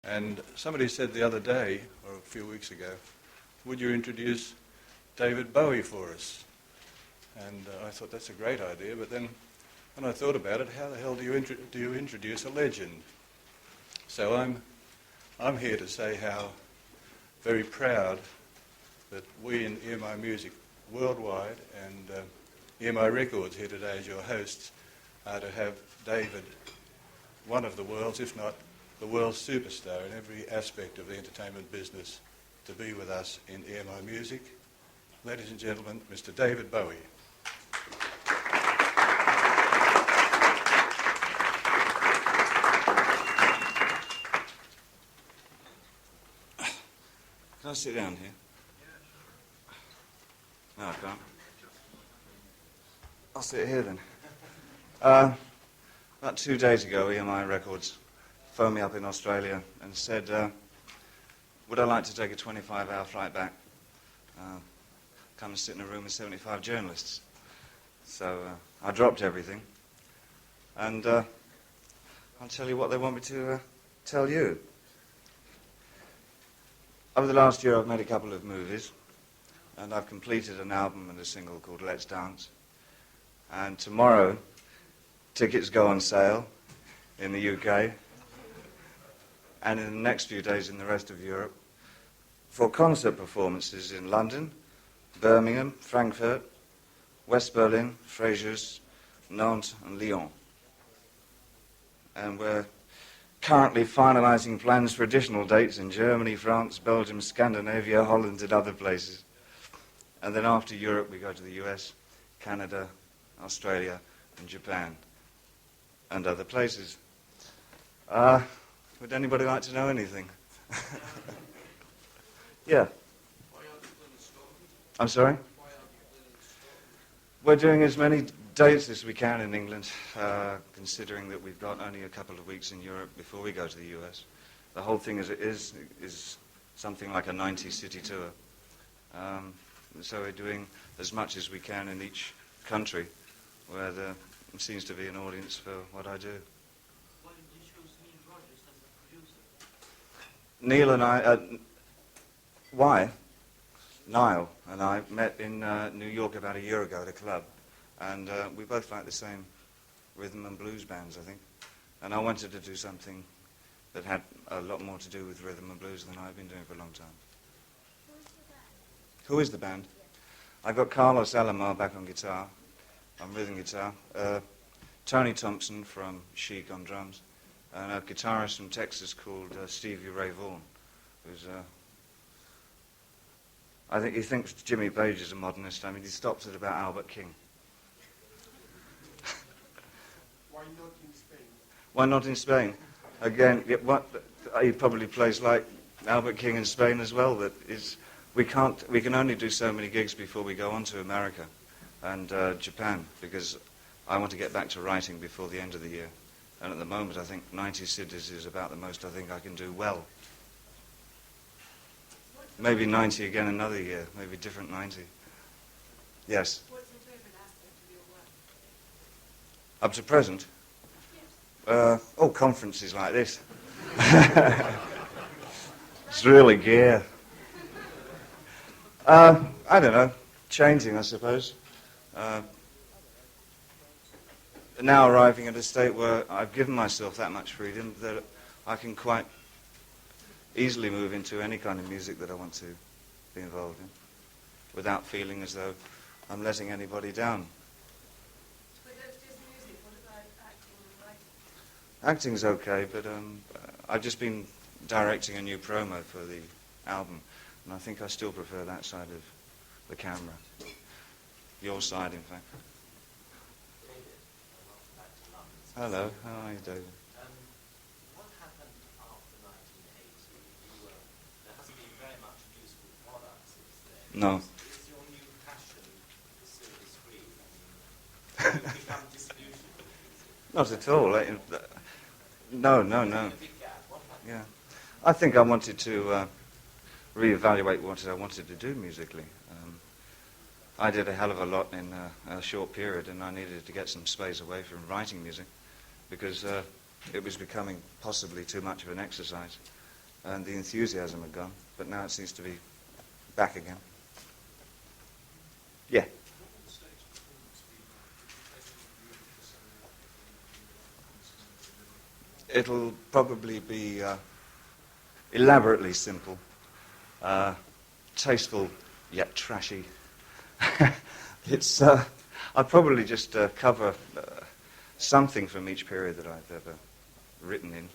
And somebody said the other day, or a few weeks ago, would you introduce David Bowie for us? And I thought that's a great idea, but then when I thought about it, how the hell do you introduce a legend? So I'm here to say how very proud that we in EMI Music worldwide and EMI Records here today as your hosts are to have David, one of the world's, if not the world's superstar in every aspect of the entertainment business, to be with us in EMI Music. Ladies and gentlemen, Mr. David Bowie. Can I sit down here? No, I can't. I'll sit here then. About 2 days ago, EMI Records phoned me up in Australia and said, would I like to take a 25-hour flight back? Come and sit in a room with 75 journalists. So I dropped everything. And I'll tell you what they want me to tell you. Over the last year, I've made a couple of movies, and I've completed an album and a single called Let's Dance. And tomorrow, tickets go on sale in the UK, and in the next few days in the rest of Europe, for concert performances in London, Birmingham, Frankfurt, West Berlin, Frasiers, Nantes, and Lyon. And we're currently finalising plans for additional dates in Germany, France, Belgium, Scandinavia, Holland, and other places. And then after Europe, we go to the US, Canada, Australia, and Japan, and other places. Would anybody like to know anything? Yeah. I'm sorry? We're doing as many dates as we can in England, considering that we've got only a couple of weeks in Europe before we go to the US. The whole thing as it is something like a 90-city tour. So we're doing as much as we can in each country where there seems to be an audience for what I do. Why did you choose Neil Rogers as a producer? Neil and I... why? Niall and I met in New York about a year ago at a club. And we both like the same rhythm and blues bands, I think. And I wanted to do something that had a lot more to do with rhythm and blues than I've been doing for a long time. Who is the band? I got Carlos Alomar back on guitar, on rhythm guitar. Tony Thompson from Chic on drums. And a guitarist from Texas called Stevie Ray Vaughan, who's... I think he thinks Jimmy Page is a modernist. I mean, he stops at about Albert King. Why not in Spain? Why not in Spain? Again, he probably plays like Albert King in Spain as well. That is, we can only do so many gigs before we go on to America and Japan, because I want to get back to writing before the end of the year. And at the moment, I think 90 cities is about the most I think I can do well. Maybe 90 again another year, maybe different 90. Yes? What's your favourite aspect of your work? Up to present? Yes. Conferences like this. It's really gear. I don't know, changing, I suppose. Now arriving at a state where I've given myself that much freedom that I can quite easily move into any kind of music that I want to be involved in, without feeling as though I'm letting anybody down. But that's just music. What about acting and writing? Acting's okay, but I've just been directing a new promo for the album, and I think I still prefer that side of the camera. Your side, in fact. David, welcome back to London. Hello, how are you, David? What happened after 1980? There hasn't been very much musical product since then. No. Is your new passion the silver screen? I mean, have you become disillusioned? Not at all. No. A big gap. What happened? Yeah. I think I wanted to reevaluate what I wanted to do musically. I did a hell of a lot in a short period, and I needed to get some space away from writing music because it was becoming possibly too much of an exercise. and the enthusiasm had gone, but now it seems to be back again. Yeah. It'll probably be elaborately simple, tasteful yet trashy. I'll probably just cover something from each period that I've ever written in.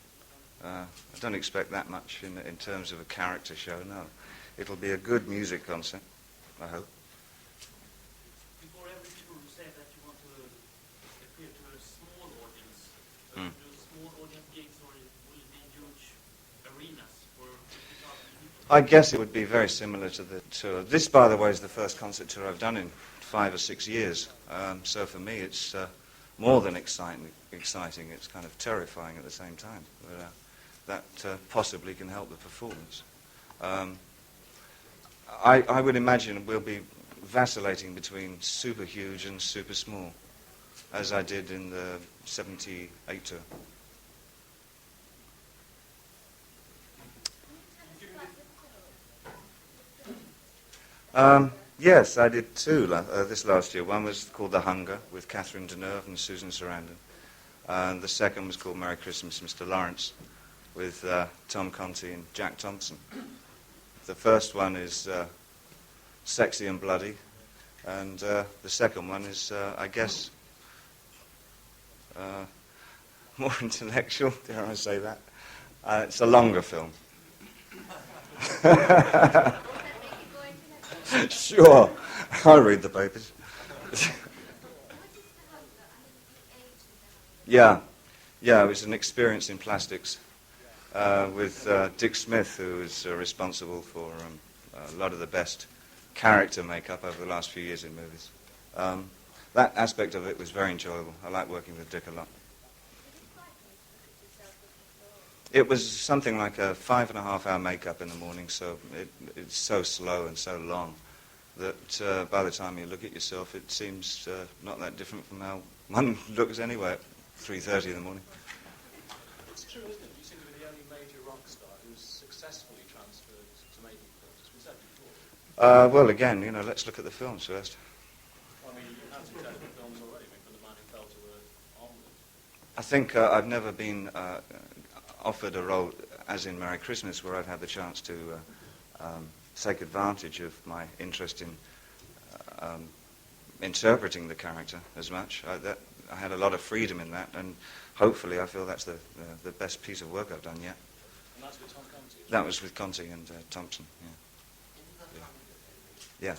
I don't expect that much in terms of a character show, no. It'll be a good music concert, I hope. Before every tour, you say that you want to appear to a small audience. Do small audience gigs, or will it be huge arenas for 50,000 people? I guess it would be very similar to the tour. This, by the way, is the first concert tour I've done in 5 or 6 years. So for me, it's more than exciting. It's kind of terrifying at the same time. But, that possibly can help the performance. I would imagine we'll be vacillating between super huge and super small, as I did in the 78 tour. Yes, I did 2 this last year. One was called The Hunger with Catherine Deneuve and Susan Sarandon. And the second was called Merry Christmas, Mr. Lawrence, with Tom Conti and Jack Thompson. The first one is sexy and bloody, and the second one is, I guess, more intellectual, dare I say that? It's a longer film. Sure, I'll read the papers. Yeah, it was an experience in plastics with Dick Smith, who is responsible for a lot of the best character makeup over the last few years in movies. That aspect of it was very enjoyable. I like working with Dick a lot. It was something like a 5.5-hour makeup in the morning, so it's so slow and so long that by the time you look at yourself, it seems not that different from how one looks anyway at 3:30 in the morning. It's true, isn't it? You seem to be the only major rock star who's successfully transferred to making films. It's been said before. Well, again, let's look at the films first. I mean, you've had successful films already, from The Man Who Fell to Earth onwards. I think I've never been offered a role, as in Merry Christmas, where I've had the chance to take advantage of my interest in interpreting the character as much. I had a lot of freedom in that, and hopefully I feel that's the best piece of work I've done yet. And that's with Tom Conti? That was with Conti and Thompson, yeah. In the Hunger Games, Yeah.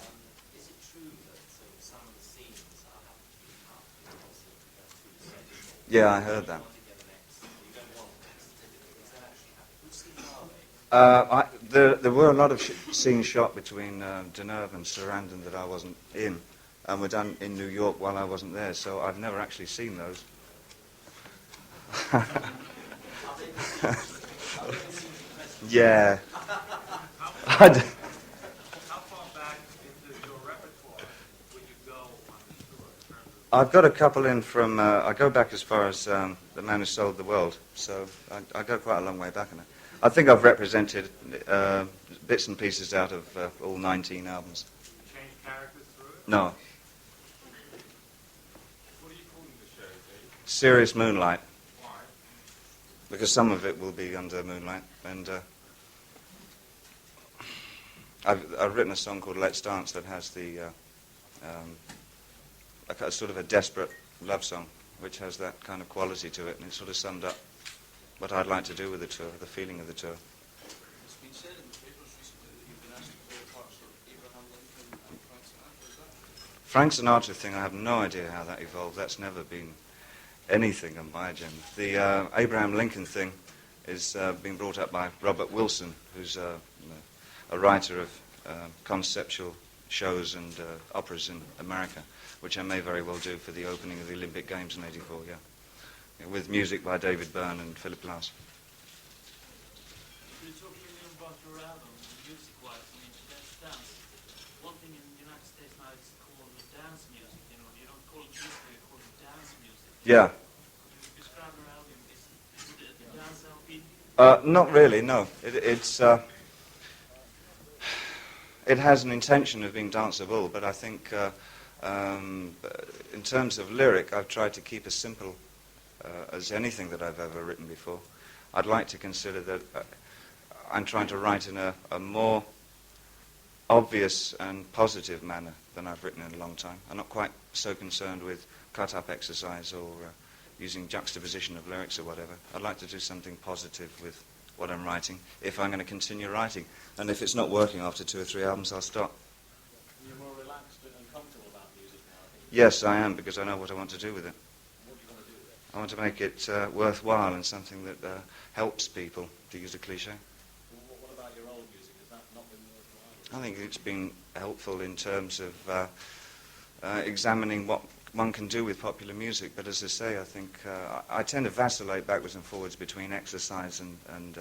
is it true that some of the scenes are having to be cut because they're too sensitive? Yeah, I heard that. You want to get an X, you don't want an X certificate. Is that actually happening? Which scenes are they? There were a lot of scenes shot between Deneuve and Sarandon that I wasn't in, and were done in New York while I wasn't there, so I've never actually seen those. Yeah. How far back into your repertoire would you go on this tour in terms of... I've got a couple in from, I go back as far as The Man Who Sold the World, so I go quite a long way back in it. I think I've represented bits and pieces out of all 19 albums. Change characters through it? No. What are you calling the show, Dave? Serious Moonlight, Why? because some of it will be under Moonlight, and I've written a song called Let's Dance that has a sort of a desperate love song, which has that kind of quality to it, and it sort of summed up what I'd like to do with the tour, the feeling of the tour. It's been said in the papers recently that you've been asked to play parts of Abraham Lincoln and Frank Sinatra. Is that? Frank Sinatra thing, I have no idea how that evolved. That's never been anything on my agenda. The Abraham Lincoln thing is being brought up by Robert Wilson, who's a writer of conceptual shows and operas in America, which I may very well do for the opening of the Olympic Games in '84, yeah. With music by David Byrne and Philip Glass. Could you talk a little about your album, music-wise? I mean, Let's Dance. One thing in the United States now is called dance music. You don't call it disco, you call it dance music. Yeah. Could you describe your album? Is it a dance LP? Not really, no. It has an intention of being danceable, but I think in terms of lyric, I've tried to keep as simple as anything that I've ever written before. I'd like to consider that I'm trying to write in a more obvious and positive manner than I've written in a long time. I'm not quite so concerned with cut-up exercise or using juxtaposition of lyrics or whatever. I'd like to do something positive with what I'm writing if I'm going to continue writing. And if it's not working after 2 or 3 albums, I'll stop. You're more relaxed and comfortable about music now, I think. Yes, I am, because I know what I want to do with it. What do you want to do with it? I want to make it worthwhile and something that helps people, to use a cliche. What about your old music? Has that not been worthwhile? I think it's been helpful in terms of examining what one can do with popular music, but as I say, I think I tend to vacillate backwards and forwards between exercise and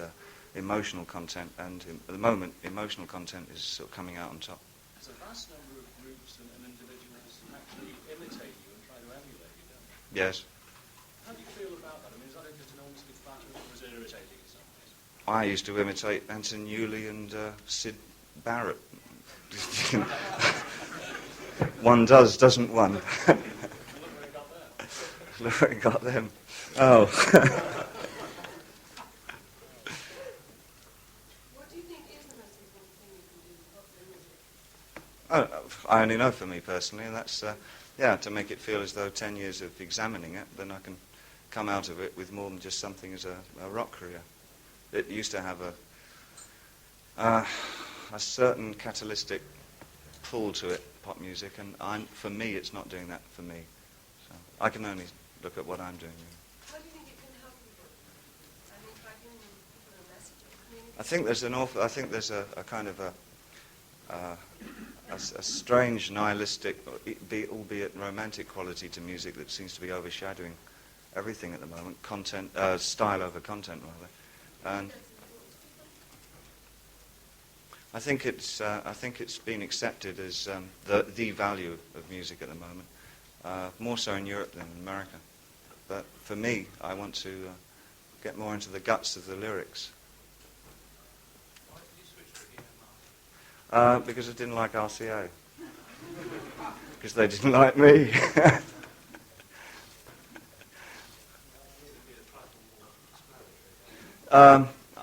emotional content, and at the moment, emotional content is sort of coming out on top. There's a vast number of groups and individuals who actually imitate you and try to emulate you, don't they? Yes. How do you feel about that? I mean, is that just enormously flattering or is it irritating in some ways? I used to imitate Anton Newley and Sid Barrett. One does, doesn't one? Look where it got there. Look where it got them. Oh. What do you think is the most important thing you can do with popular music? I only know for me personally, and that's, to make it feel as though 10 years of examining it, then I can come out of it with more than just something as a rock career. It used to have a certain catalytic pull to it, pop music, and for me, it's not doing that for me. So I can only look at what I'm doing. How do you think it can help people? I mean, by giving people a message or community? I think there's a kind of a strange nihilistic, albeit romantic quality to music that seems to be overshadowing everything at the moment. Style over content, rather. And I think it's been accepted as the value of music at the moment, more so in Europe than in America. But for me, I want to get more into the guts of the lyrics. Why did you switch to EMI? Because I didn't like RCA. Because they didn't like me.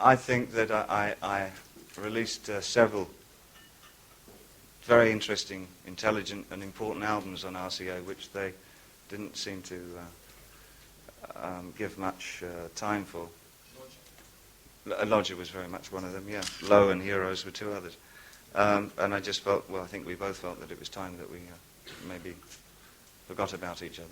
I think that I released several very interesting, intelligent and important albums on RCA, which they didn't seem to give much time for. Lodger was very much one of them, yeah. Low and Heroes were 2 others. And I just felt, I think we both felt that it was time that we maybe forgot about each other.